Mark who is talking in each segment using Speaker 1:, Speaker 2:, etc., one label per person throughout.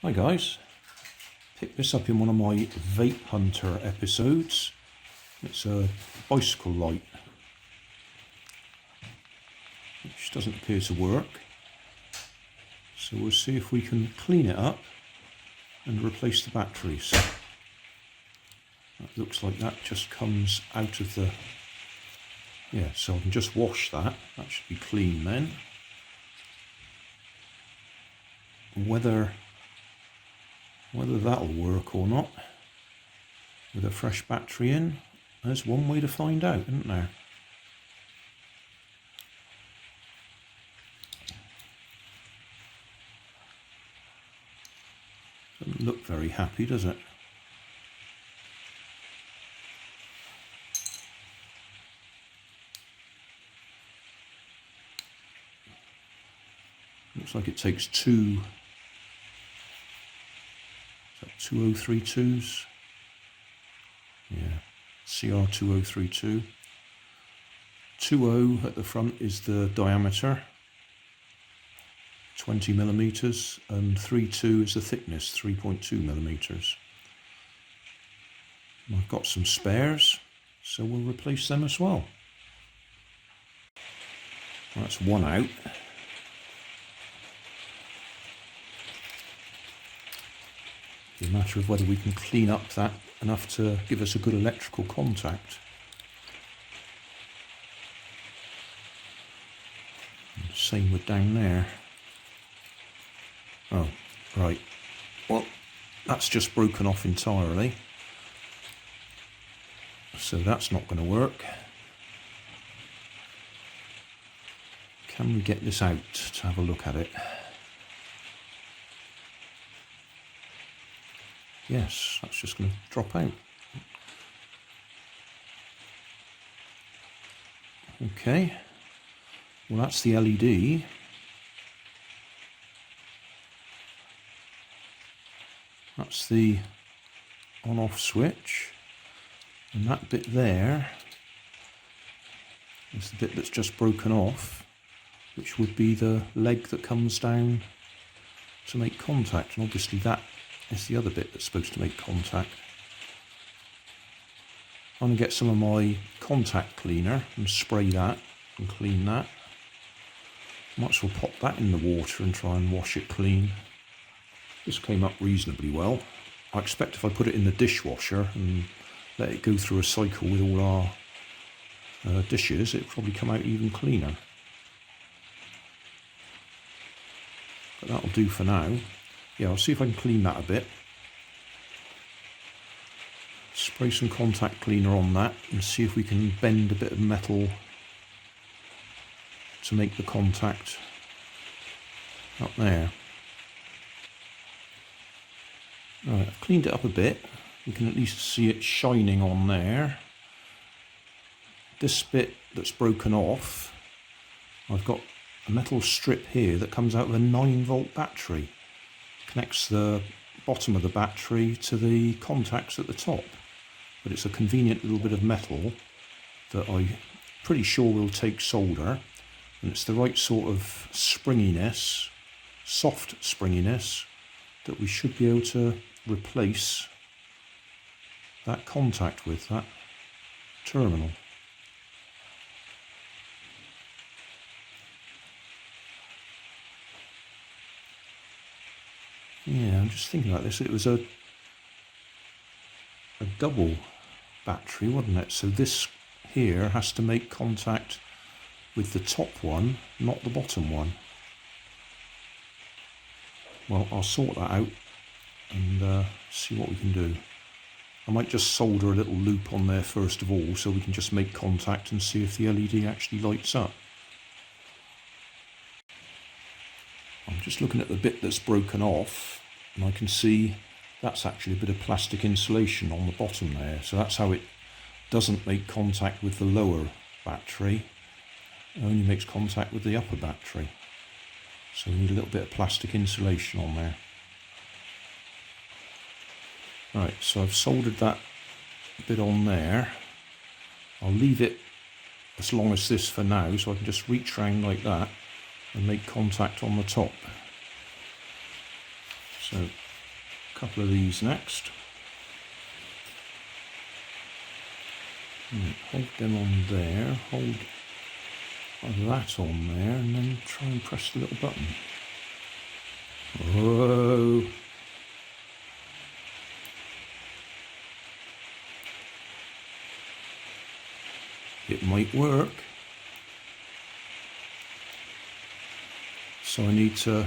Speaker 1: Hi guys, picked this up in one of my Vape Hunter episodes. It's a bicycle light, which doesn't appear to work. So we'll see if we can clean it up and replace the batteries. That looks like that just comes out of the... Yeah, so I can just wash that. That should be clean then. Whether that'll work or not with a fresh battery in, there's one way to find out, isn't there? Doesn't look very happy, does it? Looks like it takes two 2032s. Yeah, CR2032. 20 at the front is the diameter, 20 millimeters, and 32 is the thickness, 3.2 millimeters. I've got some spares, so we'll replace them as well. That's one out. It's a matter of whether we can clean up that enough to give us a good electrical contact. Same with down there. Oh, right. Well, that's just broken off entirely. So that's not going to work. Can we get this out to have a look at it? Yes, that's just going to drop out. Okay, well that's the LED. That's the on-off switch. And that bit there is the bit that's just broken off, which would be the leg that comes down to make contact. And obviously that is the other bit that's supposed to make contact. I'm going to get some of my contact cleaner and spray that and clean that. Might as well pop that in the water and try and wash it clean. This came up reasonably well. I expect if I put it in the dishwasher and let it go through a cycle with all our dishes, it'll probably come out even cleaner. But that'll do for now. Yeah, I'll see if I can clean that a bit. Spray some contact cleaner on that and see if we can bend a bit of metal to make the contact up there. Right, I've cleaned it up a bit. You can at least see it shining on there. This bit that's broken off, I've got a metal strip here that comes out of a 9-volt battery. Connects the bottom of the battery to the contacts at the top. But it's a convenient little bit of metal that I'm pretty sure will take solder. And it's the right sort of springiness, soft springiness, that we should be able to replace that contact with, that terminal. Yeah, I'm just thinking about this. It was a double battery, wasn't it? So this here has to make contact with the top one, not the bottom one. Well, I'll sort that out and see what we can do. I might just solder a little loop on there first of all, so we can just make contact and see if the LED actually lights up. I'm just looking at the bit that's broken off, and I can see that's actually a bit of plastic insulation on the bottom there. So that's how it doesn't make contact with the lower battery. It only makes contact with the upper battery. So we need a little bit of plastic insulation on there. Right, so I've soldered that bit on there. I'll leave it as long as this for now, so I can just reach around like that and make contact on the top. So A couple of these next. Hold them on there, hold that on there, and then try and press the little button. Whoa! It might work. So I need to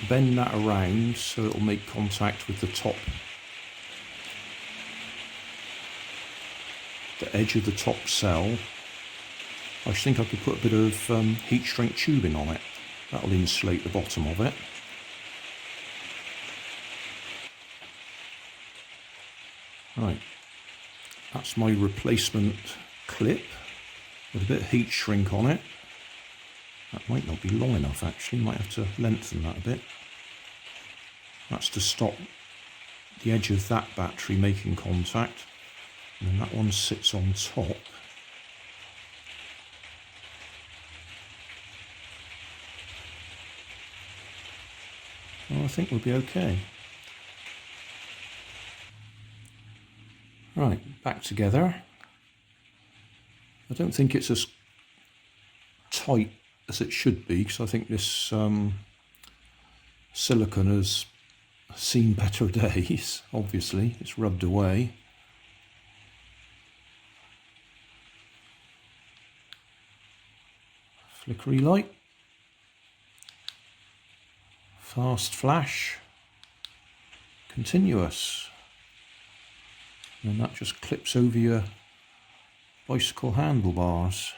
Speaker 1: bend that around so it'll make contact with the top, the edge of the top cell. I think I could put a bit of heat shrink tubing on it. That'll insulate the bottom of it. Right, that's my replacement clip with a bit of heat shrink on it. That might not be long enough actually, might have to lengthen that a bit. That's to stop the edge of that battery making contact, and then that one sits on top. Well, I think we'll be okay. Right, back together. I don't think it's as tight as it should be, because I think this silicone has seen better days. Obviously, it's rubbed away. Flickery light. Fast flash. Continuous. And that just clips over your bicycle handlebars.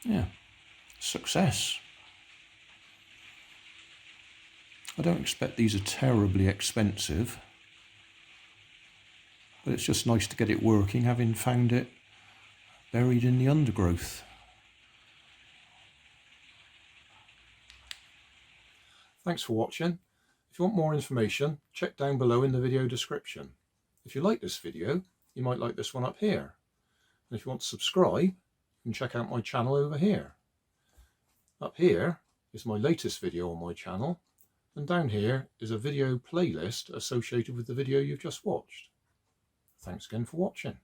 Speaker 1: Yeah, success. I don't expect these are terribly expensive, but it's just nice to get it working, having found it buried in the undergrowth. Thanks for watching. If you want more information, check down below in the video description. If you like this video, you might like this one up here. And if you want to subscribe, you can check out my channel over here. Up here is my latest video on my channel, and down here is a video playlist associated with the video you've just watched. Thanks again for watching.